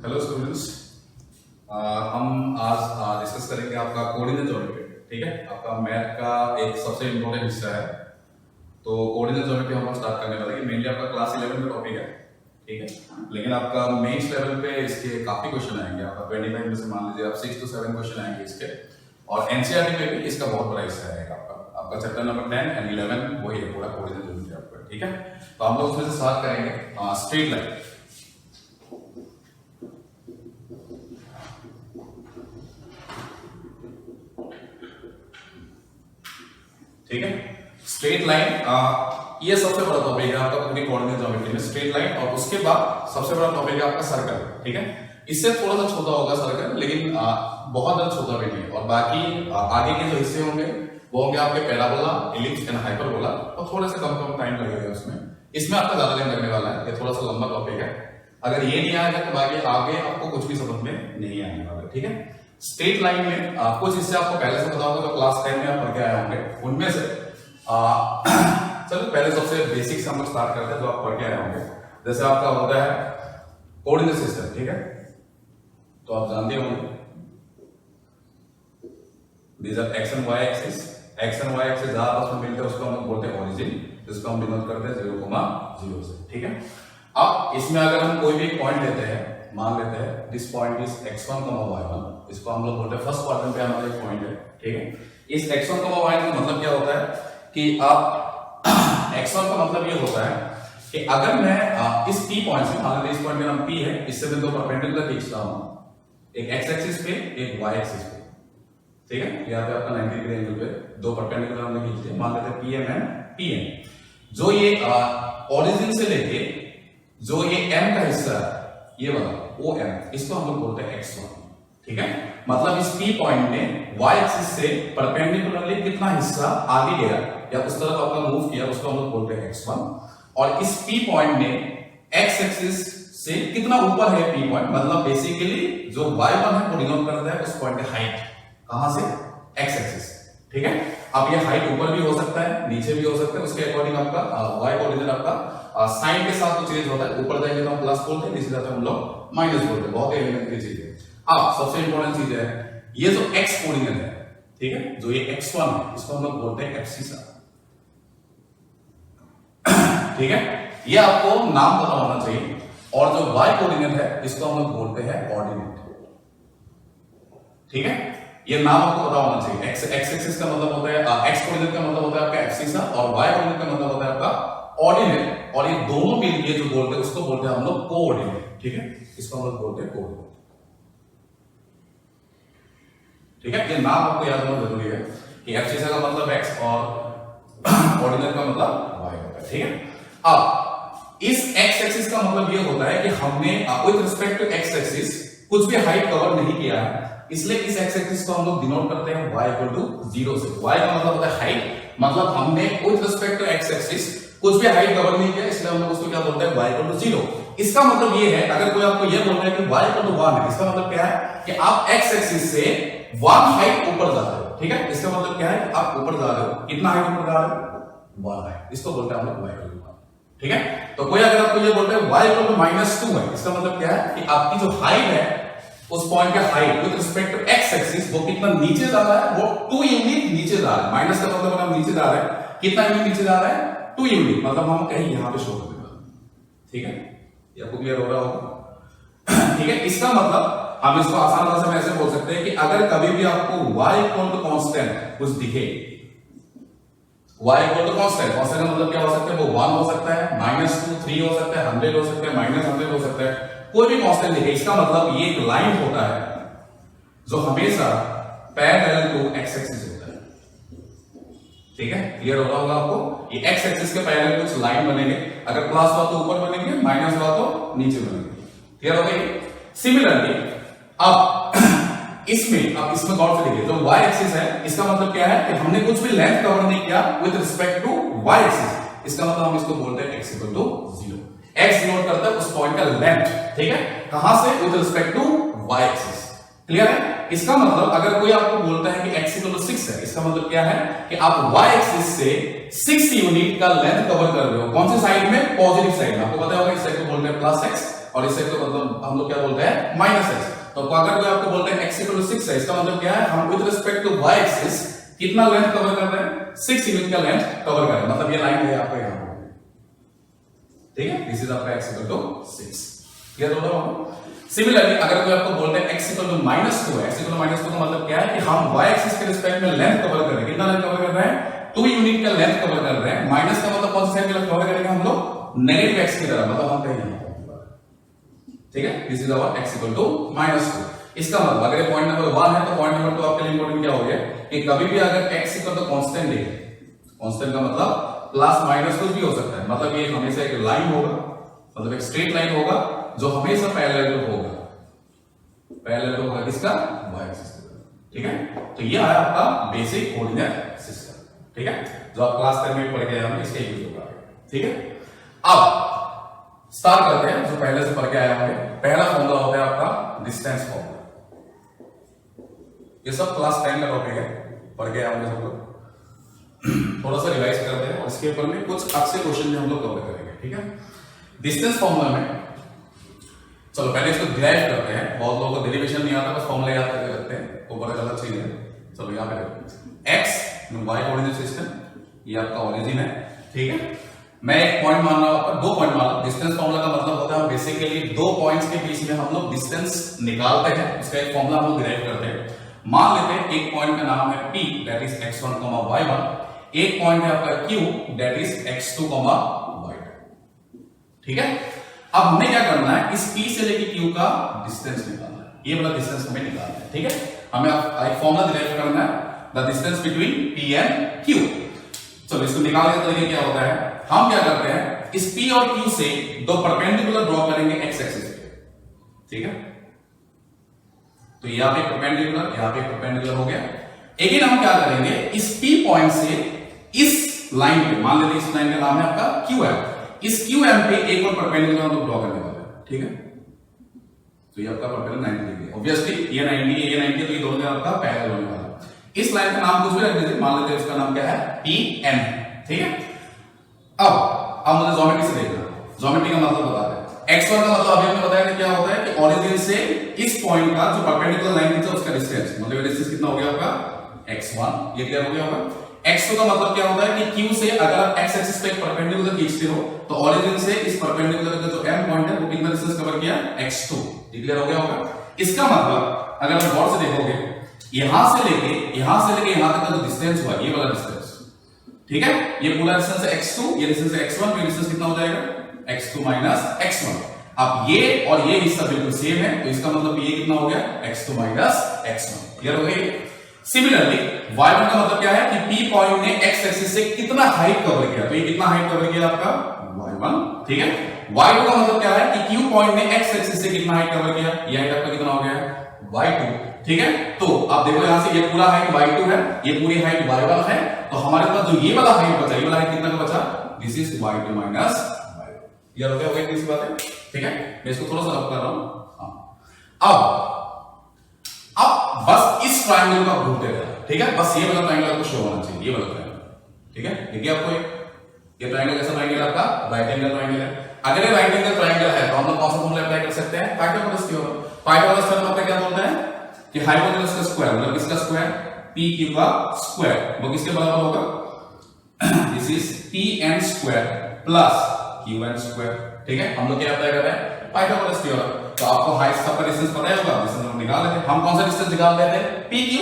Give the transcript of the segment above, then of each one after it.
Hello students, हम आज discuss करेंगे आपका कोऑर्डिनेट ज्योमेट्री। ठीक है, आपका मैथ का एक सबसे इम्पोर्टेंट हिस्सा है। तो कोऑर्डिनेट ज्योमेट्री हम लोग स्टार्ट करने वाले हैं। मेनली आपका क्लास 11 का टॉपिक है, ठीक है, लेकिन आपका मेंस लेवल पे इसके काफी क्वेश्चन आएंगे। आपका 25 में से मान लीजिए आप 6 to 7 क्वेश्चन आएंगे इसके, और एनसीईआरटी में भी इसका बहुत बड़ा हिस्सा रहेगा। आपका चैप्टर नंबर 10 एंड 11 वही है, पूरा कोऑर्डिनेट ज्योमेट्री आपका। ठीक है, तो हम लोग उसमें से स्टार्ट करेंगे स्ट्रेट लाइन। ठीक है, स्ट्रेट लाइन ये सबसे बड़ा टॉपिक है आपका पूरी कोऑर्डिनेट ज्योमेट्री में, स्ट्रेट लाइन। और उसके बाद सबसे बड़ा टॉपिक है आपका सर्कल। ठीक है, इससे थोड़ा सा छोटा होगा सर्कल, लेकिन बहुत ज्यादा छोटा भी नहीं। और बाकी आगे के जो हिस्से होंगे वो होंगे आपके पैराबोला, एलिप्स एंड हाइपरबोला, और थोड़े से कम टाइम लगेगा उसमें। इसमें आपका ज्यादा टाइम लगने वाला है, ये थोड़ा सा लंबा टॉपिक है। अगर ये नहीं आएगा तो बाकी आगे आपको कुछ भी समझ में नहीं आने वाला। ठीक है, स्ट्रेट लाइन में कुछ हिस्से आपको पहले से पता होगा, जो क्लास 10 में आप पढ़ के आए होंगे उनमें से चलो पहले सबसे बेसिक से हम लोग स्टार्ट करते हैं, जो आप पढ़ के आए होंगे। जैसे आपका होता है कोऑर्डिनेट सिस्टम। ठीक है, तो आप जानते होंगे these are X and Y axis. X and Y axis जहां आपस में मिलते हैं उसको हम लोग बोलते हैं ओरिजिन, जिसको हम डिनोट करते हैं 0,0 से। ठीक है, अब इसमें अगर हम कोई भी पॉइंट लेते हैं, मान लेते हैं this point is x1, y1, इसको हम लोग बोलते हैं फर्स्ट क्वाड्रेंट पे हमारा एक पॉइंट है। ठीक है, इस x1, y1 का मतलब क्या होता है कि आप x1 का मतलब ये होता है कि अगर मैं इस P पॉइंट से, मान लेते हैं इस पॉइंट का नाम P है, इससे मैं दो परपेंडिकुलर खींचता हूं, एक x एक्सिस पे एक y एक्सिस पे। ठीक है, यहाँ पे आपका 90 डिग्री एंगल पे दो परपेंडिकुलर हमने खींचे हैं, मान लेते हैं PM एंड PN। जो ये ओरिजिन से लेके जो ये M का हिस्सा है, ये वाला OM, इसको हम लोग बोलते हैं x1। ठीक है, मतलब इस P पॉइंट ने y एक्सिस से परपेंडिकुलरली कितना हिस्सा आगे गया या उस तरफ आपका मूव किया, उसको हम लोग बोलते हैं x1। और इस P पॉइंट ने x एक्सिस से कितना ऊपर है P पॉइंट, मतलब बेसिकली जो y1 है वो डिनोट करता है उस पॉइंट की हाइट, कहां से, x एक्सिस। ठीक है, अब ये हाइट ऊपर भी हो सकता है, नीचे भी हो सकता है, उसके अकॉर्डिंग आपका y कोऑर्डिनेट आपका साइन के साथ तो चेंज होता है। ऊपर जाएंगे तो हम प्लस बोलते हैं, नीचे जाते हैं हम लोग माइनस बोलते हैं। बहुत ही एलिमेंट्री चीज है। अब सबसे इंपॉर्टेंट चीज है ये जो x कोऑर्डिनेट है, ठीक है, जो ये x1 है, इसको हम लोग बोलते हैं एब्सिसा। ठीक है, ये आपको नाम पता होना चाहिए। और जो y कोऑर्डिनेट है इसको हम लोग बोलते हैं ऑर्डिनेट। ठीक है, ये नाम आपको पता होना चाहिए। x एक्सिस का मतलब होता है, x कोऑर्डिनेट का मतलब होता है आपका एब्सिसा, और y कोऑर्डिनेट का मतलब होता है आपका ऑर्डिनेट। और ये दोनों मिलकर जो बोलते हैं उसको बोलते हैं हम लोग कोऑर्डिनेट। ठीक है, इसको हम लोग बोलते हैं कोऑर्डिनेट। ठीक है, ये नाम आपको याद होना जरूरी है कि एब्सिसा का मतलब x और ऑर्डिनेट का मतलब y होता है। ठीक है, अब इस x एक्सिस का मतलब ये होता है कि हमने with respect to x axis कुछ भी हाइट कवर नहीं किया है, इसलिए इस x एक्सिस को हम लोग डिनोट करते हैं y = 0 से। y का मतलब होता है हाइट, मतलब हमने with respect to x axis कुछ भी हाइट कवर नहीं किया, इसलिए हम लोग उसको क्या बोलते हैं, y = 0। इसका मतलब ये है, अगर कोई आपको ये बोल रहा है कि y = 1 है, इसका मतलब क्या है कि आप x एक्सिस से 1 हाइट ऊपर जा रहे हो। ठीक है, इसका मतलब क्या है कि आप ऊपर जा रहे हो, कितना हाइट ऊपर जा रहे हो, 1 हाइट, इसको बोलते हैं हम लोग y = 1। ठीक है, तो कोई अगर आपको ये बोलता है y = -2 है, इसका मतलब क्या है कि आपकी जो हाइट है उस पॉइंट का height with respect to x axis वो कितना नीचे जा रहा है, वो 2 यूनिट नीचे जा रहा है। माइनस का मतलब हम नीचे जा रहे हैं, कितना यूनिट नीचे जा रहा है, 2 यूनिट, मतलब हम कहीं यहां पे शो कर देंगे। ठीक है, ये आपको क्लियर हो रहा होगा। ठीक है, इसका मतलब हम इसको आसान भाषा में ऐसे बोल सकते हैं कि अगर कभी भी आपको y = कांस्टेंट कुछ दिखे, y = कांस्टेंट, कांस्टेंट का मतलब क्या हो सकता है, वो 1 हो सकता है, -2, 3 हो सकता है, 100 हो सकता है, -100 हो सकता है, कोई भी कांस्टेंट दिखे, इसका मतलब ये एक लाइन होता है जो हमेशा पैरेलल टू x एक्सिस होता है। ठीक है, क्लियर हो रहा होगा आपको, ये x एक्सिस के पैरेलल कुछ लाइन बनेंगे, अगर प्लस हुआ तो ऊपर बनेंगे, माइनस हुआ तो नीचे बनेंगे। क्लियर हो गई। सिमिलरली अब इसमें गौर से देखिए, जो y एक्सिस है इसका मतलब क्या है कि हमने कुछ भी लेंथ कवर नहीं किया with respect to y axis, इसका मतलब हम इसको बोलते हैं x = 0। x डिनोट करता है उस पॉइंट का लेंथ। ठीक है, कहां से, with respect to y axis. Clear है, इसका मतलब अगर कोई आपको बोलता है कि x = 6 है, इसका मतलब क्या है कि आप y एक्सिस से 6 यूनिट का लेंथ कवर कर रहे हो। कौन सी साइड में, पॉजिटिव साइड में। आपको पता होगा इस साइड को बोलते हैं प्लस x और इस साइड को मतलब हम लोग क्या बोलते हैं माइनस एक्स। तो अगर कोई आपको बोलते हैं x इक्वल टू 6 है, इसका मतलब क्या है, हम with respect to y axis कितना लेंथ कवर कर रहे हैं, 6 यूनिट का लेंथ कवर कर रहे हैं, मतलब ये लाइन है आपका यहां पर, ठीक है। दिस इज आपका x इक्वल टू 6, क्लियर हो रहा होगा। सिमिलरली अगर कोई आपको बोलते हैं x इक्वल टू -2 है, x इक्वल टू -2 का मतलब क्या है कि हम y एक्सिस के रिस्पेक्ट में लेंथ कवर कर रहे हैं, कितना लेंथ कवर कर रहे हैं, 2 यूनिट का लेंथ कवर कर रहे हैं। माइनस का मतलब कौन सा साइड में कवर करेंगे हम लोग, नेगेटिव x की तरफ, मतलब हम कहीं यहां पर, ठीक है। This is our x equal to -2। इसका मतलब अगर ये पॉइंट नंबर 1 है तो पॉइंट नंबर 2 आपके लिए इंपॉर्टेंट क्या हो गया कि कभी भी अगर x इक्वल टू कांस्टेंट है, कांस्टेंट का मतलब प्लस माइनस कुछ भी हो सकता है, मतलब ये हमेशा एक लाइन होगा, मतलब एक स्ट्रेट लाइन होगा जो हमेशा पैरेलल होगा, पैरेलल होगा किसका, y एक्सिस का, ठीक है। तो ये है आपका बेसिक कोऑर्डिनेट सिस्टम, ठीक है, जो आप क्लास 10 में पढ़ के आए हैं, इसका यूज होगा, ठीक है। अब स्टार्ट करते हैं जो पहले से पढ़ के आए होंगे। पहला फॉर्मूला होता है आपका डिस्टेंस फॉर्मूला, ये सब क्लास 10 का टॉपिक है, पढ़ के आए होंगे सब लोग। थोड़ा सा रिवाइज करते हैं और इसके ऊपर में कुछ अच्छे क्वेश्चन में हम लोग कवर करेंगे, ठीक है। डिस्टेंस फॉर्मूला में चलो पहले इसको डिराइव करते हैं, बहुत लोगों को डेरिवेशन नहीं आता, बस फॉर्मूला याद करके रखते हैं, वो बड़ा गलत चीज है। चलो यहाँ पे x y कोऑर्डिनेट सिस्टम, ये आपका ओरिजिन है, ठीक है। मैं एक पॉइंट मान रहा हूं, आपका 2 पॉइंट मान लो। डिस्टेंस फॉर्मूला का मतलब होता है बेसिकली 2 पॉइंट्स के बीच में हम लोग डिस्टेंस निकालते हैं, उसका एक फॉर्मूला हम लोग डिराइव करते हैं। मान लेते हैं एक पॉइंट का नाम है P that is x1, y1, एक पॉइंट है आपका Q that is x2, y2, ठीक है। अब हमें क्या करना है, इस P से लेके Q का डिस्टेंस निकालना है, ये वाला डिस्टेंस हमें निकालना है, ठीक है। हमें एक फॉर्मूला डिराइव करना है, the distance between P and Q। चलो इसको निकालने का तरीका क्या होता है, हम क्या करते हैं, इस P और Q से 2 परपेंडिकुलर ड्रॉ करेंगे x एक्सिस पे, ठीक है। तो यहां पे परपेंडिकुलर, यहां पे परपेंडिकुलर हो गया। अगेन हम क्या करेंगे, इस P पॉइंट से इस लाइन पे, मान लेते हैं इस लाइन का नाम है आपका QM, इस QM पे एक और परपेंडिकुलर हम लोग ड्रॉ करने वाले हैं, ठीक है। तो ये आपका परपेंडिकुलर 90 डिग्री, ऑब्वियसली ये 90 है, ये 90, तो ये दोनों आपका पैरेलल होने वाला है। इस लाइन का नाम कुछ भी रख दीजिए, मान लेते हैं इसका नाम क्या है, PM, ठीक है। अब मुझे ज्योमेट्री से देखना, ज्योमेट्री का मतलब बता दें। x1 का मतलब अभी हमने बताया कि क्या होता है कि ओरिजिन से इस पॉइंट का जो परपेंडिकुलर लाइन है उसका डिस्टेंस, मतलब ये डिस्टेंस कितना हो गया आपका x1, ये क्लियर हो गया होगा। x2 का मतलब क्या होता है कि q से अगर आप x एक्सिस पे एक परपेंडिकुलर खींचते हो तो ओरिजिन से इस परपेंडिकुलर का जो m पॉइंट है वो कितना डिस्टेंस कवर किया, x2, ये क्लियर हो गया होगा। इसका मतलब अगर आप गौर से देखोगे, यहां से लेके यहां तक का जो डिस्टेंस हुआ, ये वाला डिस्टेंस, ठीक है, ये पूरा डिस्टेंस है x2, ये डिस्टेंस है x1, ये डिस्टेंस कितना हो जाएगा, x2 माइनस x1। अब ये और ये हिस्सा बिल्कुल सेम है, तो इसका मतलब ये कितना हो गया, x2 माइनस x1, क्लियर हो गई। सिमिलरली y1 का मतलब क्या है कि P पॉइंट ने x एक्सिस से कितना हाइट कवर किया, तो ये कितना हाइट कवर किया आपका y1, ठीक है। y2 का मतलब क्या है कि Q पॉइंट ने x एक्सिस से कितना हाइट कवर किया, ये हाइट आपका कितना हो गया y2, ठीक है। तो आप देखो यहां से ये पूरा हाइट y2 है, ये पूरी हाइट y1 है, तो हमारे पास जो ये वाला हाइट बचा, ये वाला हाइट कितना का बचा, this is y2 minus y1, clear हो गया होगा इतनी सी बात है, ठीक है। मैं इसको थोड़ा सा रब कर रहा हूं। अब बस इस ट्रायंगल को आप ढूंढते रहे, ठीक है, बस ये वाला ट्रायंगल आपको शो होना चाहिए, ये वाला ट्रायंगल, ठीक है। देखिए आपको ये ट्रायंगल कैसा ट्रायंगल है आपका, राइट एंगल ट्रायंगल है। अगर ये राइट एंगल ट्रायंगल है तो हम लोग कौन सा फॉर्मूला अप्लाई कर सकते हैं, पाइथागोरस थ्योरम। पाइथागोरस थ्योरम आपका क्या बोलता है कि हाइपोटेनस का स्क्वायर, मतलब किसका स्क्वायर, PQ का स्क्वायर, वो किसके बराबर होगा, this is PN square plus QN square, ठीक है। हम लोग क्या अप्लाई कर रहे हैं, पाइथागोरस थ्योरम। तो आपको हाइट का डिस्टेंस पता ही होगा, डिस्टेंस हम निकाल लेते हैं। हम कौन सा डिस्टेंस निकाल लेते हैं, PQ,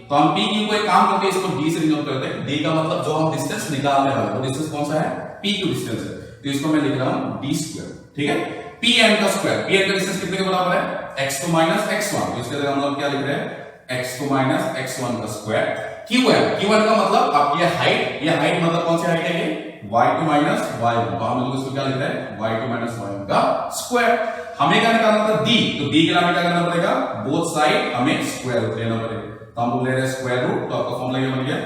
तो हम PQ को एक काम करके इसको D से डिनोट करते हैं। D का मतलब जो हम डिस्टेंस निकालने वाले हैं वो डिस्टेंस कौन सा है, PQ डिस्टेंस है, तो इसको मैं लिख रहा हूं D स्क्वायर, ठीक है। PN का स्क्वायर, PN का डिस्टेंस कितने के बराबर है, x2 माइनस x1, तो इसके जगह हम लोग क्या लिख रहे हैं, x2 माइनस x1 का स्क्वायर। QN का मतलब आपकी हाइट, ये हाइट मतलब कौन सी हाइट है, ये y2 माइनस y1, तो हम लोग इसको क्या लिख रहे हैं, y2 माइनस y1 का स्क्वायर। हमें क्या निकालना था, D, तो D के लिए क्या करना पड़ेगा, बोथ साइड हमें स्क्वायर रूट लेना पड़ेगा, तो हम लोग ले रहे हैं स्क्वायर रूट, तो आपका फॉर्मूला ये बन गया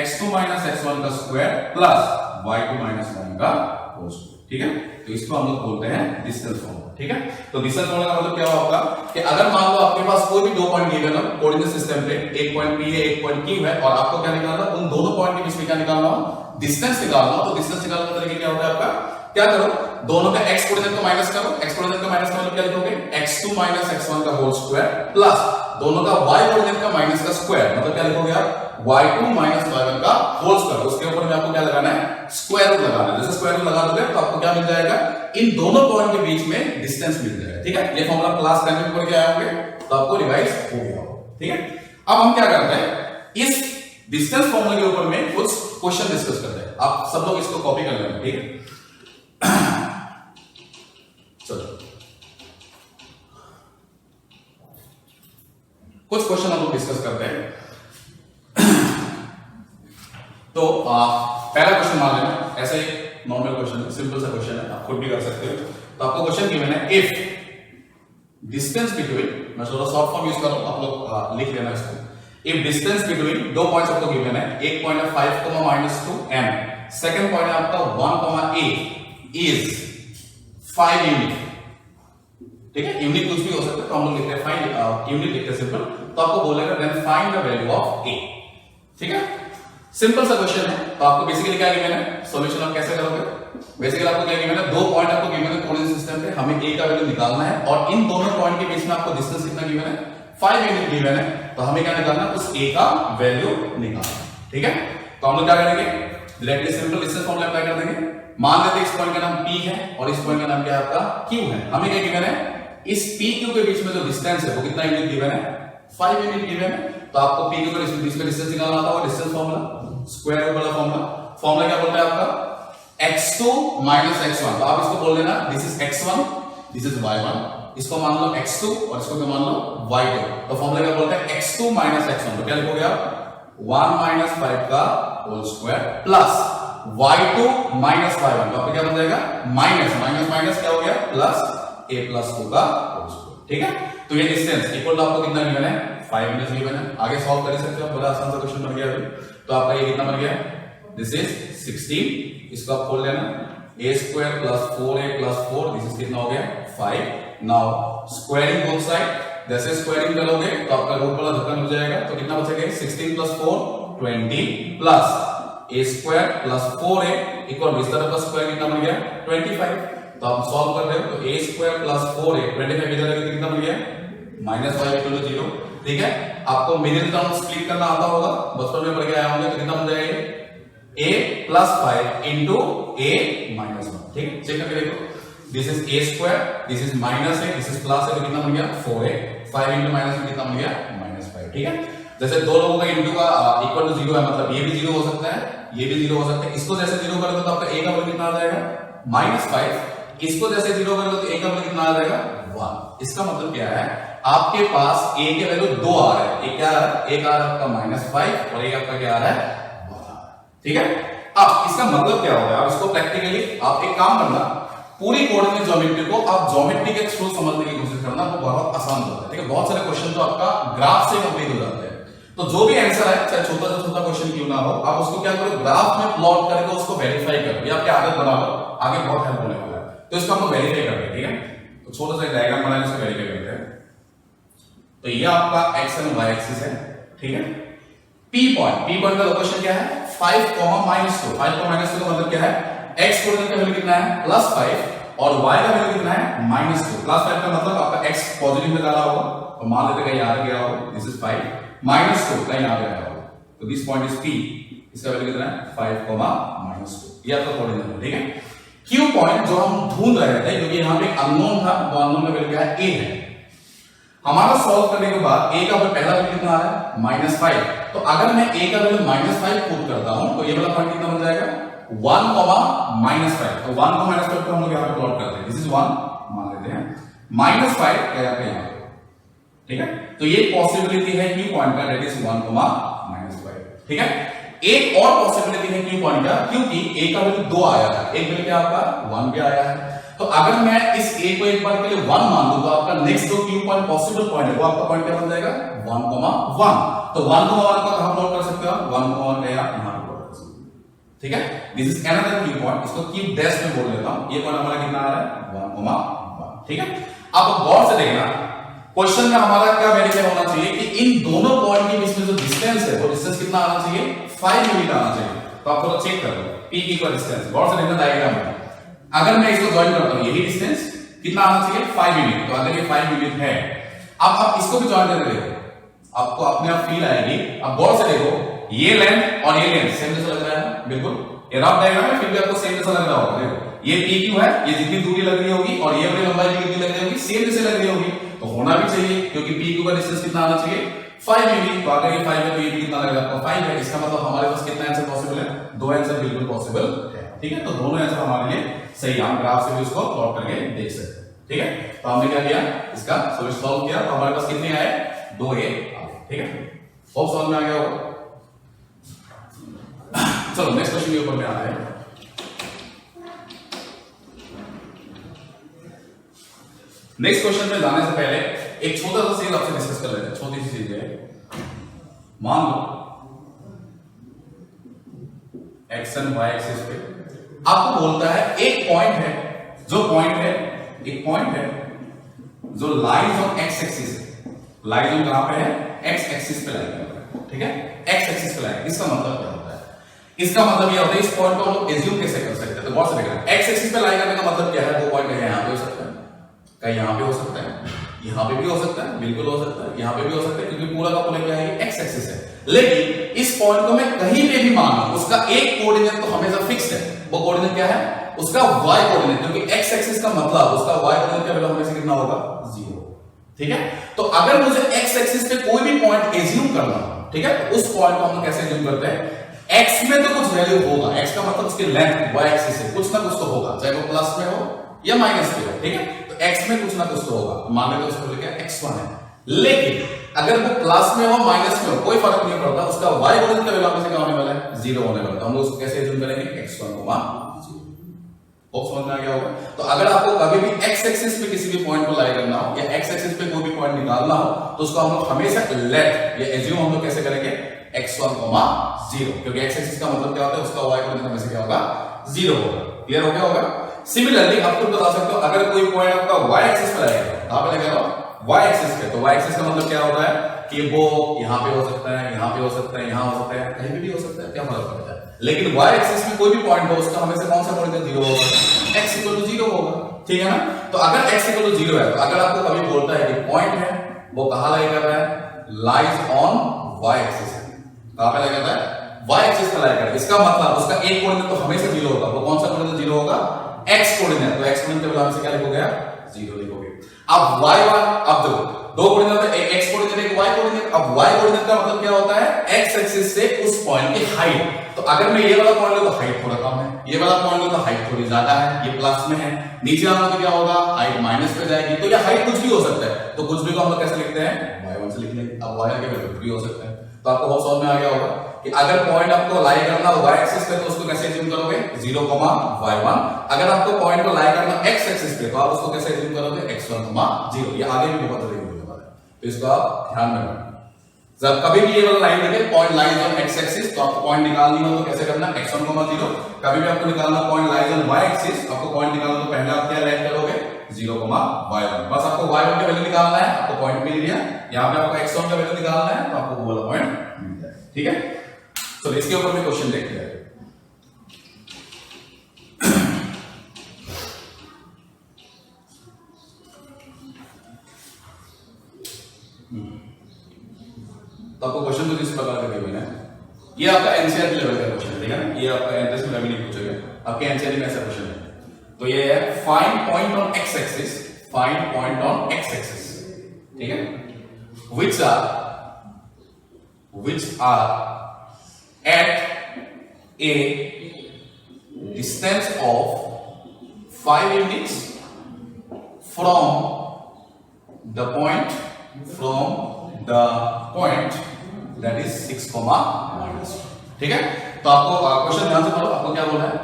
x2 माइनस x1 का square plus y2 minus y1 का होल स्क्वायर, ठीक है। तो इसको हम लोग बोलते हैं डिस्टेंस फॉर्मूला, ठीक है। तो डिस्टेंस फॉर्मूला का मतलब क्या होगा कि अगर मान लो आपके पास कोई भी 2 पॉइंट गिवन है कोऑर्डिनेट सिस्टम पे, एक पॉइंट P है, एक पॉइंट Q है, और आपको क्या निकालना है, उन दोनों पॉइंट के बीच में क्या निकालना हो, डिस्टेंस निकालना हो। तो डिस्टेंस निकालने का तरीका क्या होता है आपका, क्या करो, दोनों का x कोऑर्डिनेट को माइनस करो, x कोऑर्डिनेट का माइनस का मतलब क्या लिखोगे, x2 माइनस x1 का होल स्क्वायर प्लस दोनों का y कोऑर्डिनेट का माइनस का स्क्वायर, मतलब क्या लिखोगे आप, y2 माइनस y1 का होल स्क्वायर। उसके ऊपर में आपको क्या लगाना है, स्क्वायर रूट लगाना है। जैसे स्क्वायर रूट लगा दोगे तो आपको क्या मिल जाएगा, इन दोनों पॉइंट के बीच में डिस्टेंस मिल जाएगा। ठीक है, ये फॉर्मूला क्लास 10 में पढ़ के आए होंगे तो आपको रिवाइज हो गया होगा। ठीक है, अब हम क्या करते हैं, इस डिस्टेंस फॉर्मूला के ऊपर में कुछ क्वेश्चन डिस्कस करते हैं। आप सब लोग इसको कॉपी कर लेंगे। ठीक है, चलो कुछ क्वेश्चन हम लोग डिस्कस करते हैं। तो पहला क्वेश्चन मान लेना, ऐसा ही नॉर्मल क्वेश्चन है, सिंपल सा क्वेश्चन है, आप खुद भी कर सकते हो। तो आपको क्वेश्चन गिवन है, इफ डिस्टेंस बिटवीन, मैं थोड़ा शॉर्ट फॉर्म यूज कर रहा हूं, आप लोग लिख लेना इसको। इफ डिस्टेंस बिटवीन दो पॉइंट्स आपको गिवन है, एक पॉइंट है 5,-2 एंड सेकंड पॉइंट है आपका 1,8 इज 5 यूनिट। ठीक है, यूनिट कुछ भी हो सकता है, तो हम लोग लिखते हैं फाइंड यूनिट, लिखते हैं सिंपल। तो आपको बोलेगा then find the value of a। ठीक है, सिंपल सा क्वेश्चन है। तो आपको बेसिकली क्या गिवन है, सॉल्यूशन आप कैसे करोगे, बेसिकली आपको क्या गिवन है, दो पॉइंट आपको गिवन है कोऑर्डिनेट सिस्टम पे, हमें a का वैल्यू निकालना है और इन दोनों पॉइंट के बीच में आपको डिस्टेंस कितना गिवन है, 5 यूनिट गिवन है। तो हमें क्या निकालना है, उस a का वैल्यू निकालना है। ठीक है, तो हम लोग क्या करेंगे, directly simple distance formula apply कर देंगे। मान लेते हैं इस पॉइंट का नाम p है और इस पॉइंट का नाम क्या है आपका q है। हमें क्या गिवन है, इस p q के बीच में जो डिस्टेंस है वो कितना यूनिट गिवन है, 5 यूनिट गिवन है। तो आपको p q के बीच में डिस्टेंस निकालना आता है, डिस्टेंस फॉर्मूला स्क्वायर रूट वाला फॉर्मूला क्या बोलता है आपका, x2 माइनस x1। तो आप इसको बोल लेना this is x1, this is y1, इसको मान लो x2 और इसको क्या मान लो y2। तो फॉर्मूला क्या बोलता है, x2 माइनस x1। तो क्या लिखोगे आप, 1 माइनस 5 का whole square plus y2 minus y1। तो आपको क्या बन जाएगा, माइनस माइनस माइनस क्या हो गया, प्लस a प्लस 2 का होल स्क्वायर। ठीक है, तो ये डिस्टेंस इक्वल टू आपको कितना गिवन है, 5 यूनिट्स गिवन है। आगे सॉल्व कर सकते हो, बड़ा आसान सा क्वेश्चन बन गया अभी। तो आपका ये कितना बन गया, दिस इज 16, इसको आप खोल लेना, a square plus 4a plus 4, this is कितना हो गया 5। नाउ स्क्वायरिंग बोथ साइड, जैसे स्क्वायरिंग करोगे तो आपका रूट वाला धक्का मिल जाएगा। तो कितना बचेगा, 16 plus 4 20 plus a square plus 4a equal इस तरफ का स्क्वायर कितना बन गया 25। तो आप सॉल्व कर रहे हो तो a स्क्वायर प्लस 4a 25 इधर लगे कितना बन गया, -5 इक्वल टू 0। ठीक है, आपको मिडिल टर्म स्प्लिट करना आता होगा, बचपन में पढ़ के आए होंगे। तो कितना बन जाएगा, a plus 5 into a minus 1। ठीक है, चेक करके देखो, this is a square, this is minus a, this is plus a, तो कितना बन गया 4a, 5 इंटू माइनस में कितना बन गया -5। ठीक है, जैसे दो लोगों का इंटू का इक्वल टू 0 है, मतलब ये भी 0 हो सकता है, ये भी 0 हो सकता है। इसको जैसे 0 करोगे तो आपका a का वैल्यू कितना आ जाएगा, -5। इसको जैसे 0 करोगे तो a का वैल्यू कितना आ जाएगा 1। इसका मतलब क्या है, आपके पास a के वैल्यू 2 आ रहा है, एक क्या आ रहा है, एक आ रहा है आपका -5 और एक आपका क्या आ रहा है 1। ठीक है, अब इसका मतलब क्या होगा, आप इसको प्रैक्टिकली आप एक काम करना, पूरी कोऑर्डिनेट ज्योमेट्री को आप ज्योमेट्री के थ्रू समझने की कोशिश करना, वो बहुत आसान होता है। ठीक है, बहुत सारे क्वेश्चन तो आपका ग्राफ से कंप्लीट हो जाते हैं। तो जो भी आंसर है, चाहे छोटा से छोटा क्वेश्चन क्यों ना हो, आप उसको क्या करो, ग्राफ में प्लॉट करके उसको वेरीफाई करो, ये आपकी आदत बना लो, आगे बहुत हेल्प होने वाला है। तो इसको हम वेरीफाई करते हैं। ठीक है, तो छोटा सा डायग्राम बनाने से वेरीफाई करते हैं। तो ये आपका x एंड y एक्सिस है। ठीक है, p पॉइंट का लोकेशन क्या है, 5, -2। 5, -2 का मतलब क्या है, x कोऑर्डिनेट का वैल्यू कितना है +5 और y का वैल्यू कितना है -2। +5 का मतलब आपका x पॉजिटिव में डाला होगा, तो मान लेते हैं यहां गया होगा, दिस इज 5, -2 का यहां गया होगा, तो दिस पॉइंट इज p, इसका वैल्यू कितना है 5, -2। ये आपका कोऑर्डिनेट है। ठीक है, q पॉइंट जो हम ढूंढ रहे थे, क्योंकि यहां पे अननोन था, तो अननोन का वैल्यू क्या है, a है। हमारा सॉल्व करने के बाद a का पहला वैल्यू कितना आ रहा है -5। तो अगर मैं a का वैल्यू -5 पुट करता हूं तो ये वाला पॉइंट कितना बन जाएगा 1, -5। तो 1 को -5 को हम लोग यहां पे प्लॉट करते हैं, दिस इज 1 मान लेते हैं, -5 क्या है यहां पे। ठीक है, तो ये पॉसिबिलिटी है q पॉइंट का, दैट इज 1, -5। ठीक है, एक और पॉसिबिलिटी है q पॉइंट का, क्योंकि a का वैल्यू 2 आया है, एक वैल्यू क्या आपका 1 भी आया है। तो अगर मैं इस a को एक बार के लिए 1 मान लूं तो आपका नेक्स्ट जो q पॉइंट पॉसिबल पॉइंट है वो आपका पॉइंट क्या बन जाएगा 1, 1। तो 1, 1 को कहां प्लॉट कर सकते हो, 1, 1 का यहां प्लॉट कर सकते हो। ठीक है, this is another q point, इसको q डैश में बोल लेता हूं। ये पॉइंट हमारा कितना आ रहा है 1, 1। ठीक है, अब गौर से देखना, क्वेश्चन में हमारा क्या वेरीफाई होना चाहिए कि इन दोनों पॉइंट के बीच में जो डिस्टेंस है वो डिस्टेंस कितना आना चाहिए, 5 यूनिट आना चाहिए। तो आप थोड़ा चेक कर लो p की डिस्टेंस, गौर से देखना डायग्राम में। अगर मैं इसको ज्वाइन करता हूं, यही डिस्टेंस कितना आना चाहिए 5 यूनिट, तो अगर ये 5 यूनिट है, अब आप इसको भी ज्वाइन करके देखो, आपको अपने आप फील आएगी। अब गौर से देखो, ये लेंथ और ये लेंथ सेम जैसा लग रहा है, बिल्कुल ये रफ डायग्राम है, फिर भी आपको सेम जैसा लग रहा होगा। देखो ये PQ है, ये जितनी दूरी लग रही होगी और ये वाली लंबाई कितनी लग रही होगी, सेम जैसे लग रही होगी, तो होना भी चाहिए, क्योंकि PQ का डिस्टेंस कितना आना चाहिए 5 यूनिट। तो अगर ये 5 है तो ये भी कितना लगेगा आपको 5 है। इसका मतलब हमारे पास कितना आंसर पॉसिबल है, 2 आंसर बिल्कुल पॉसिबल है। ठीक है, तो दोनों आंसर हमारे लिए सही, हम ग्राफ से भी उसको प्लॉट करके देख सकते हैं। ठीक है, तो हमने क्या किया, इसका सॉल्यूशन सॉल्व किया, तो हमारे पास कितने आए 2A आ गए। ठीक है, होप समझ में आ गया होगा। चलो नेक्स्ट क्वेश्चन के ऊपर में आते हैं। नेक्स्ट क्वेश्चन में जाने से पहले एक छोटा सा चीज आपसे डिस्कस कर लेते हैं, छोटी सी चीज है। मान लो एक्स एंड वाई एक्सिस पे आपको बोलता है एक पॉइंट है, जो पॉइंट है एक पॉइंट है जो लाइज ऑन एक्स एक्सिस है, लाइज ऑन कहां पे है, एक्स एक्सिस पे लाई कर रहा है। ठीक है, एक्स एक्सिस पे लाई, इसका मतलब क्या होता है, इसका मतलब ये होता है इस पॉइंट को हम लोग एज्यूम कैसे कर सकते हैं, तो बहुत से देखना, एक्स एक्सिस पे लाई करने का मतलब क्या है, वो पॉइंट कहीं यहां पे हो सकता है, कहीं यहां पे हो सकता है, यहां पे भी हो सकता है, बिल्कुल हो सकता है, यहां पे भी हो सकता है, क्योंकि पूरा का पूरा क्या है, एक्स एक्सिस है। लेकिन इस पॉइंट को मैं कहीं पे भी मानूं, उसका एक कोऑर्डिनेट तो हमेशा फिक्स्ड है, वो कोऑर्डिनेट क्या है, उसका y कोऑर्डिनेट, क्योंकि x एक्सिस का मतलब उसका y कोऑर्डिनेट का वैल्यू हमेशा कितना होगा 0। ठीक है, तो अगर मुझे x एक्सिस पे कोई भी पॉइंट एज्यूम करना हो, ठीक है, तो उस पॉइंट को हम कैसे एज्यूम करते हैं, x में तो कुछ वैल्यू होगा, x का मतलब उसकी लेंथ y एक्सिस है, कुछ ना कुछ तो होगा, चाहे वो प्लस में हो या माइनस में हो। ठीक है, तो x में कुछ ना कुछ तो होगा, मान लेते हैं उसको लेके x1 है, लेकिन अगर वो प्लस में हो माइनस में हो कोई फर्क नहीं पड़ता, उसका y कोऑर्डिनेट का वैल्यू हमेशा क्या होने वाला है 0 होने वाला है। हम उसको कैसे एज्यूम करेंगे, x1 समझ में आ गया होगा। तो अगर आपको कभी भी x एक्सिस पे किसी भी पॉइंट को लाई करना हो या x एक्सिस पे कोई भी पॉइंट निकालना हो, तो उसको हम लोग हमेशा लेट या एज्यूम हम लोग कैसे करेंगे, x1, 0, क्योंकि x एक्सिस का मतलब क्या होता है, उसका y कोऑर्डिनेट हमेशा क्या होगा 0 होगा। क्लियर हो गया होगा। सिमिलरली आप खुद बता सकते हो, अगर कोई पॉइंट आपका y एक्सिस पे लगेगा, कहां पे लगेगा, y एक्सिस पे, तो y एक्सिस का मतलब क्या होता है कि वो यहां पे हो सकता है, यहां पे हो सकता है, यहां हो सकता है, कहीं भी हो सकता है, क्या फर्क पड़ता है। लेकिन y एक्सिस में कोई भी पॉइंट हो, उसका हमेशा कौन सा कोऑर्डिनेट 0 होगा, x = 0 होगा। ठीक है ना, तो अगर x = 0 है, तो अगर आपको कभी बोलता है कि पॉइंट है वो कहां लाई कर रहा है, लाइज ऑन y एक्सिस है, कहां पे लाई कर रहा है, y एक्सिस पे लाई कर रहा है, इसका मतलब उसका एक कोऑर्डिनेट तो हमेशा 0 होगा, वो कौन सा कोऑर्डिनेट 0 होगा, x कोऑर्डिनेट, तो x कोऑर्डिनेट के बदले से क्या लिखोगे आप 0 लिखोगे। अब y1, अब देखो दो कोऑर्डिनेट है, एक x कोऑर्डिनेट एक y कोऑर्डिनेट। अब y कोऑर्डिनेट का मतलब क्या होता है, x एक्सिस से उस पॉइंट की हाइट। तो अगर मैं ये वाला पॉइंट लूं तो हाइट थोड़ा कम है, ये वाला पॉइंट लूं तो हाइट थोड़ी ज्यादा है, ये प्लस में है, नीचे आना तो क्या होगा, हाइट माइनस पे जाएगी, तो ये हाइट कुछ भी हो सकता है, तो कुछ भी को हम लोग कैसे लिखते हैं, y1 से लिख लेंगे। अब y के वैल्यू भी हो सकता है, तो आपको बहुत समझ में आ गया होगा कि अगर पॉइंट आपको लाई करना हो y एक्सिस पे, तो उसको कैसे एज्यूम करोगे 0, y1। अगर आपको पॉइंट को लाई करना x एक्सिस पे, तो आप उसको कैसे एज्यूम करोगे x1, 0। ये आगे भी बहुत जरूरी होने वाला है, तो इसको आप ध्यान में रखना। जब कभी भी ये वाला लाइन देखे point lies on x axis, तो आपको पॉइंट निकालनी हो तो कैसे करना, x1, 0। कभी भी आपको निकालना point lies on y axis, आपको पॉइंट निकालना तो पहले आप क्या लाइन करोगे 0, y1। बस आपको y1 का वैल्यू निकालना है, आपको पॉइंट मिल गया, यहां पे आपको x1 का वैल्यू निकालना है, तो आपको वो वाला पॉइंट मिल जाए। ठीक है, तो इसके ऊपर भी क्वेश्चन देखते हैं। तो आपको क्वेश्चन तो किस प्रकार का दिया है, ये आपका एनसीईआरटी लेवल का क्वेश्चन है, ठीक है ना, ये आपका एंट्रेंस में कभी नहीं पूछेगा, आपके एनसीईआरटी में ऐसा क्वेश्चन है। तो ये है find point on x axis, find point on x axis, ठीक है, which are at a distance of 5 units from the point that is 6, -2। ठीक है, तो आपको क्वेश्चन ध्यान से पढ़ो, आपको क्या बोला है,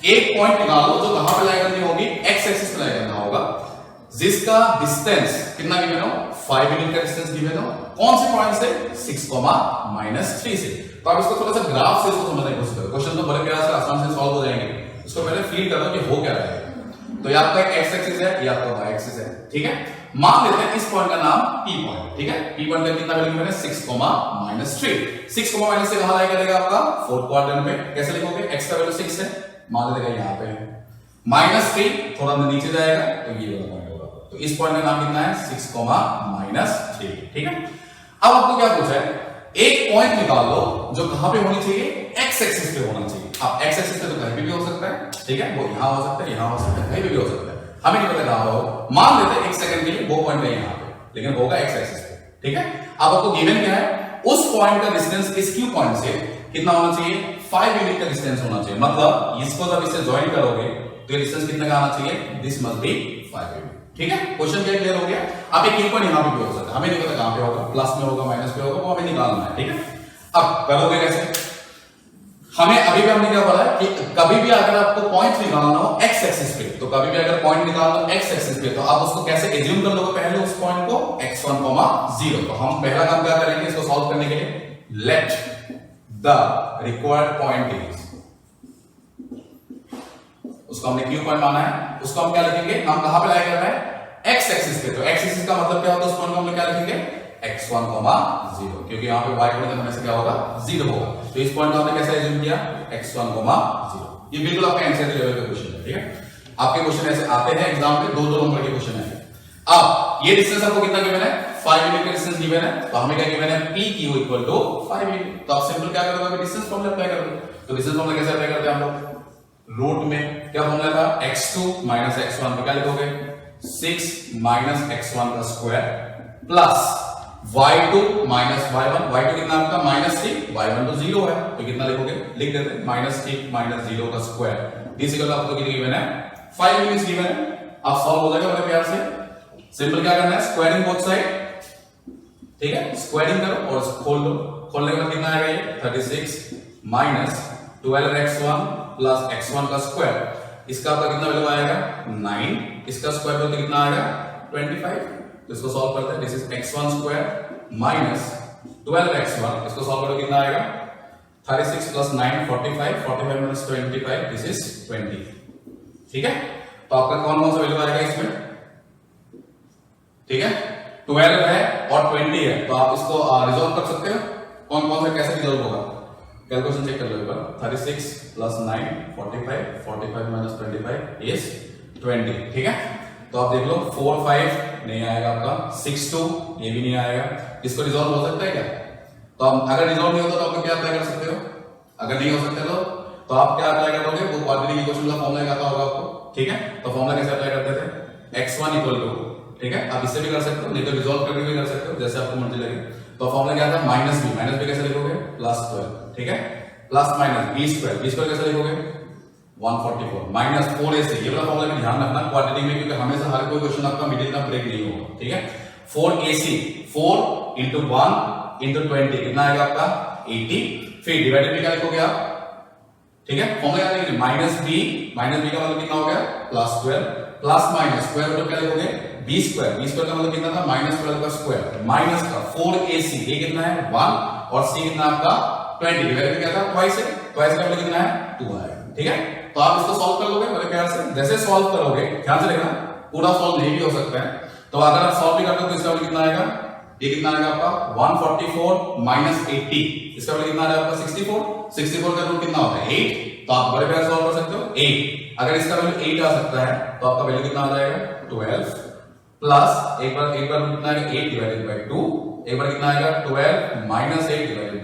एक पॉइंट निकालो जो कहां पे लाई करनी होगी, x एक्सिस पे लाई करना होगा, जिसका डिस्टेंस कितना गिवन हो, 5 यूनिट का डिस्टेंस गिवन हो, कौन से पॉइंट से 6, -3 से। तो आप इसको थोड़ा सा ग्राफ से इसको समझने की कोशिश करो, क्वेश्चन तो बड़े प्यार से आसान से सॉल्व हो जाएंगे, इसको पहले फील करो कि हो क्या रहा है। तो ये आपका एक x एक्सिस है, ये आपका y एक्सिस है, ठीक है। मान लेते हैं इस पॉइंट का नाम P पॉइंट, ठीक है, P पॉइंट का कितना वैल्यू गिवन है 6, -3। 6, माइनस से कहां लाई करेगा आपका 4th क्वाड्रेंट में, कैसे लिखोगे, x का वैल्यू 6 है, मान लेते हैं यहां पे है, -3 थोड़ा नीचे जाएगा तो ये वाला पॉइंट होगा। तो इस पॉइंट का नाम कितना है 6, -3। ठीक है, अब आपको क्या पूछा है, एक पॉइंट निकाल लो जो कहां पे होनी चाहिए, एक्स एक्सिस पे होना चाहिए। अब एक्स एक्सिस पे तो कहीं भी हो सकता है, ठीक है, वो यहां हो सकता है, यहां हो सकता है, कहीं भी हो सकता है, हमें नहीं पता कहां हो। मान लेते हैं 1 सेकंड के लिए वो पॉइंट है यहां पे, लेकिन होगा एक्स एक्सिस पे। ठीक है, अब आपको गिवन क्या है, उस पॉइंट का डिस्टेंस इस क्यू पॉइंट से कितना होना चाहिए, 5 यूनिट का डिस्टेंस होना चाहिए। मतलब इसको जब इससे ज्वाइन करोगे तो ये डिस्टेंस कितना का आना चाहिए, दिस मस्ट बी 5 यूनिट। ठीक है, क्वेश्चन क्लियर हो गया। अब एक क्यू पॉइंट यहां पे हो सकता है, हमें नहीं पता कहां पे होगा, प्लस में होगा, माइनस पे होगा, वो हमें निकालना है। ठीक है, अब करोगे कैसे, हमें अभी भी हमने क्या बोला है कि कभी भी अगर आपको पॉइंट निकालना हो एक्स एक्सिस पे, तो कभी भी अगर पॉइंट निकालना हो एक्स एक्सिस पे, तो आप उसको कैसे एज्यूम कर लोगे, पहले उस पॉइंट को x1, 0। तो हम पहला काम क्या करेंगे इसको सॉल्व करने के लिए, let the required point is, उसको हमने क्यू पॉइंट माना है, उसको हम क्या लिखेंगे, हम कहां पे लाया करना है, एक्स एक्सिस पे। तो एक्स एक्सिस का मतलब क्या होता है, उस पॉइंट को हम क्या लिखेंगे, x1, 0, क्योंकि यहां पे y कोऑर्डिनेट हमेशा क्या होगा, 0 होगा। तो इस पॉइंट को हमने कैसे एज्यूम किया, x1, 0। ये बिल्कुल आपका एनसीईआरटी लेवल का क्वेश्चन है। ठीक है, आपके क्वेश्चन ऐसे आते हैं एग्जाम में, 2 नंबर के क्वेश्चन है। अब ये डिस्टेंस आपको कितना गिवन है, 5 यूनिट का डिस्टेंस गिवन है, तो हमें क्या गिवन है, PQ = 5 यूनिट। तो आप सिंपल क्या करोगे, डिस्टेंस फॉर्मूला अप्लाई करोगे। तो डिस्टेंस फॉर्मूला कैसे अप्लाई करते हैं हम लोग, रूट में क्या फॉर्मूला था, x2 - x1 पे क्या लिखोगे, 6 - x1 का square plus y2 - y1, y2 कितना आपका -3, y1 तो 0 है, तो कितना लिखोगे, लिख देते हैं -3 - 0 का स्क्वायर, दिस इक्वल आपको कितना गिवन है, 5 यूनिट्स गिवन है। अब सॉल्व हो जाएगा बड़े प्यार से, सिंपल क्या करना है, स्क्वायरिंग बोथ साइड। ठीक है, स्क्वायरिंग करो और खोल दो, खोलने के बाद कितना आएगा, ये 36 - 12x1 + x1 का स्क्वायर, इसका आपका कितना वैल्यू आएगा 9, इसका स्क्वायर तो कितना आएगा 25। तो इसको सॉल्व करते हैं, this is x1 square - 12x1, इसको सॉल्व करो कितना आएगा 36 + 9 45, 45 - 25, दिस इज 20। ठीक है, तो आपका कौन सा वैल्यू आएगा इसमें, ठीक है, 12 है और 20 है, तो आप इसको रिजॉल्व कर सकते हो, कौन कौन सा कैसे रिजॉल्व होगा, कैलकुलेशन चेक कर लो एक बार, 36 + 9 45, 45 - 25 इज 20। ठीक है, तो आप देख लो 4 5 नहीं आएगा आपका, 6 2 ये भी नहीं आएगा, इसको रिजॉल्व हो सकता है क्या, तो आप अगर रिजॉल्व नहीं होता तो आप क्या अप्लाई कर सकते हो, अगर नहीं हो सकते तो आप क्या अप्लाई करोगे, वो क्वाड्रेटिक इक्वेशन का फॉर्मूला आता होगा आपको। ठीक है, तो फॉर्मूला कैसे अप्लाई करते थे, x1 = ठीक है, आप इससे भी कर सकते हो, नहीं तो रिजॉल्व करके भी कर सकते हो, जैसे आपको मर्जी लगे। तो फॉर्मूला क्या था, -b कैसे लिखोगे, +12। ठीक है, प्लस माइनस b स्क्वायर कैसे लिखोगे 144 -4ac, ये वाला फॉर्मूला भी ध्यान रखना क्वाड्रेटिक में, क्योंकि हमेशा हर कोई क्वेश्चन आपका मिडिल का ब्रेक नहीं होगा। ठीक है, 4ac 4 × 1 × 20 कितना आएगा आपका 80, फिर डिवाइडेड में क्या लिखोगे आप, ठीक है, फॉर्मूला क्या लिखेंगे -b का मतलब कितना हो गया +12 प्लस माइनस स्क्वायर रूट क्या लिखोगे b स्क्वायर का मतलब कितना था -12 का स्क्वायर माइनस का 4ac, ये कितना है 1 और c कितना आपका 20, डिवाइड में क्या था ट्वाइस है, ट्वाइस का मतलब कितना है 2 आएगा। ठीक है, तो आप इसको सॉल्व कर लोगे बड़े प्यार से, जैसे सॉल्व करोगे ध्यान से देखना, पूरा सॉल्व नहीं भी हो सकता है, तो अगर आप सॉल्व भी करते हो तो इसका वैल्यू कितना आएगा, ये कितना आएगा आपका 144 - 80, इसका वैल्यू कितना आएगा आपका 64 का रूट कितना होता है 8, तो आप बड़े प्यार सॉल्व कर सकते हो 8, अगर इसका वैल्यू 8 आ सकता है तो आपका वैल्यू कितना आ जाएगा 12 प्लस एक बार कितना आएगा 8 / 2, एक बार कितना आएगा 12 - 8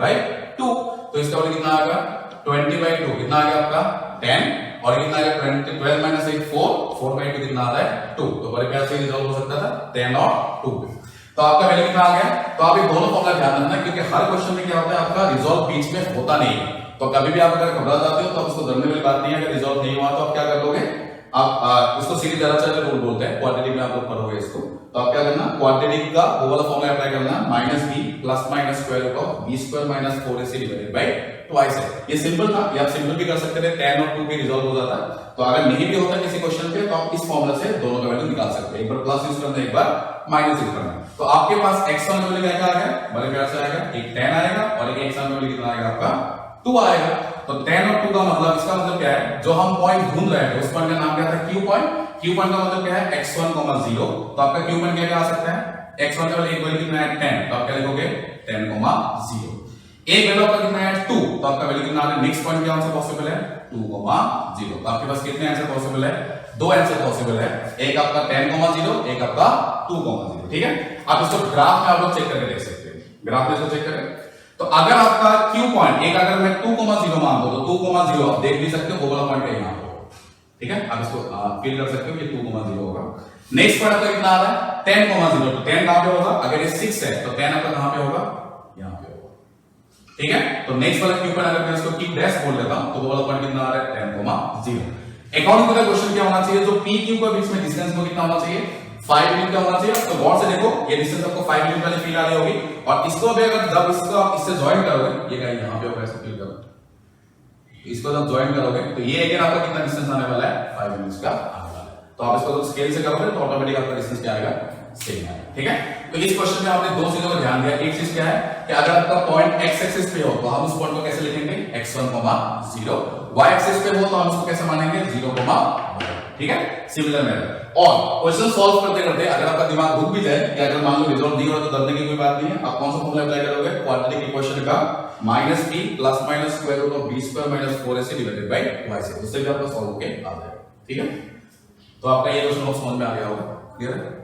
/ 2, तो इसका वैल्यू कितना आएगा 20/2, कितना आ गया आपका 10, और कितना आएगा 12 - 8 4/2 कितना आता है 2, तो बड़े प्यार से रिजॉल्व हो सकता था 10 और 2 पे। तो आपका वैल्यू कितना आ गया, तो आप ये दोनों फॉर्मूला ध्यान रखना, क्योंकि हर क्वेश्चन में क्या होता है आपका रिजॉल्व बीच में होता नहीं है, तो कभी भी आप अगर घबरा जाते हो तो उसको डरने वाली बात नहीं है, अगर रिजॉल्व नहीं हुआ तो आप क्या कर लोगे, आप इसको सीरीज आर्चर रूल बोलते हैं, क्वाड्रेटिक में आप लोग पढ़ोगे इसको, तो आप क्या करना क्वाड्रेटिक का वो वाला फॉर्मूला अप्लाई करना -b plus minus square root of b square minus 4ac divided by twice है। ये सिंपल था, ये आप सिंपल भी कर सकते थे, 10 और 2 भी रिजॉल्व हो जाता है, तो अगर नहीं भी होता किसी क्वेश्चन पे तो आप इस फॉर्मूला से दोनों का वैल्यू निकाल सकते हैं, एक बार प्लस यूज करना एक बार माइनस यूज करना। तो आपके पास x1 का वैल्यू क्या आ गया, बड़े प्यार से आएगा एक 10 आएगा और एक x1 का वैल्यू कितना आएगा आपका 2 आएगा। तो 10 और 2 का मतलब, इसका मतलब क्या है, जो हम पॉइंट ढूंढ रहे हैं उस पॉइंट का नाम क्या था क्यू पॉइंट का मतलब क्या है x1, 0, तो आपका क्यू पॉइंट क्या आ सकता है x1 का वैल्यू कितना है 10, तो आप क्या लिखोगे 10, 0, एक वैल्यू आपका कितना है 2, तो आपका वैल्यू कितना आ रहा है, नेक्स्ट पॉइंट क्या हमसे पॉसिबल है 2,0। तो आपके पास कितने आंसर पॉसिबल है? दो आंसर पॉसिबल है, एक आपका 10,0, एक आपका 2,0। ठीक है, आप इसको ग्राफ में आप लोग चेक करके देख सकते हैं, ग्राफ में इसको चेक करें। तो अगर आपका क्यू पॉइंट एक अगर मैं 2,0 मान दो तो 2,0 आप देख भी सकते हो, वो वाला पॉइंट है यहां पर। ठीक है, आप इसको फील कर सकते हो कि 2,0 होगा। नेक्स्ट पॉइंट आपका कितना आ रहा है? 10,0। तो 10 कहां पे होगा? अगर ये 6 है तो 10 आपका कहां पे होगा? यहां पे होगा। ठीक है, तो नेक्स्ट वाला क्यू पॉइंट अगर मैं इसको की डैश बोल देता हूं तो वो वाला पॉइंट कितना आ रहा है? 10,0। अकॉर्डिंग टू द क्वेश्चन क्या होना चाहिए? जो पी क्यू के बीच में डिस्टेंस वो कितना होना चाहिए? 5 यूनिट का होना चाहिए। तो गौर से देखो, ये डिस्टेंस आपको 5 यूनिट वाली फील आ रही होगी, और इसको भी अगर जब इसको आप इससे ज्वाइन करोगे, ये क्या यहां पे होगा, ऐसे फील करो, इसको जब ज्वाइन करोगे तो ये अगेन आपका कितना डिस्टेंस आने वाला है? 5 यूनिट्स का आने वाला है। तो आप इसको स्केल से करोगे तो ऑटोमेटिक आपका डिस्टेंस क्या आएगा? सेम आएगा। ठीक है, तो इस क्वेश्चन में आपने दो चीजों को ध्यान दिया। एक चीज क्या है कि अगर आपका पॉइंट x एक्सिस पे हो तो हम उस पॉइंट को कैसे लिखेंगे? x1, 0। y एक्सिस पे हो तो हम उसको कैसे मानेंगे? 0, ठीक है, सिमिलर मेथड। और क्वेश्चन सॉल्व करते करते अगर आपका दिमाग घूम भी जाए कि अगर मान लो रिजल्ट दिया हो तो डरने की कोई बात नहीं है। आप कौन सा फॉर्मूला अप्लाई करोगे? क्वाड्रेटिक इक्वेशन का -p plus minus square root of b square minus 4ac divided by y से, उससे भी आपका सॉल्व होके आ जाएगा। ठीक है, तो आपका ये क्वेश्चन समझ में आ गया होगा, क्लियर है?